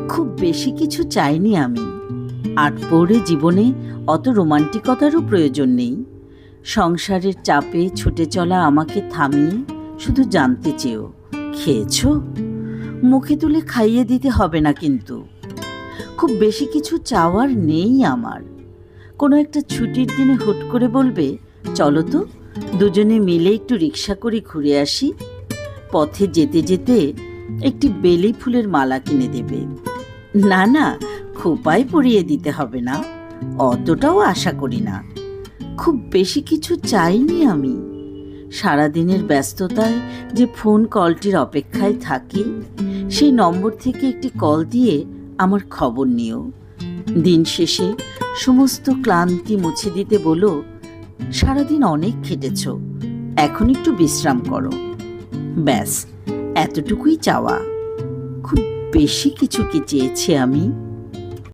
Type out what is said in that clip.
খুব বেশি কিছু চাইনি আমি। আটপৌরে জীবনে অত রোমান্টিকতারও প্রয়োজন নেই। সংসারের চাপে ছুটে চলা আমাকে থামিয়ে শুধু জানতে চেয়েও খেয়েছো? মুখে তুলে খাইয়ে দিতে হবে না কিন্তু। খুব বেশি কিছু চাওয়ার নেই আমার। কোনো একটা ছুটির দিনে হুট করে বলবে, চলো তো দুজনে মিলে একটু রিক্সা করে ঘুরে আসি। পথে যেতে যেতে একটি বেলি ফুলের মালা কিনে দেবে। না না, খোঁপায় পরিয়ে দিতে হবে না, অতটাও আশা করি না। খুব বেশি কিছু চাইনি আমি। সারাদিনের ব্যস্ততায় যে ফোন কলটির অপেক্ষায় থাকি, সেই নম্বর থেকে একটি কল দিয়ে আমার খবর নিও। দিন শেষে সমস্ত ক্লান্তি মুছে দিতে বলো, সারাদিন অনেক খেটেছ, এখন একটু বিশ্রাম করো। ব্যাস, এতটুকুই চাওয়া। খুব বেশি কিছু কি চেয়েছি আমি?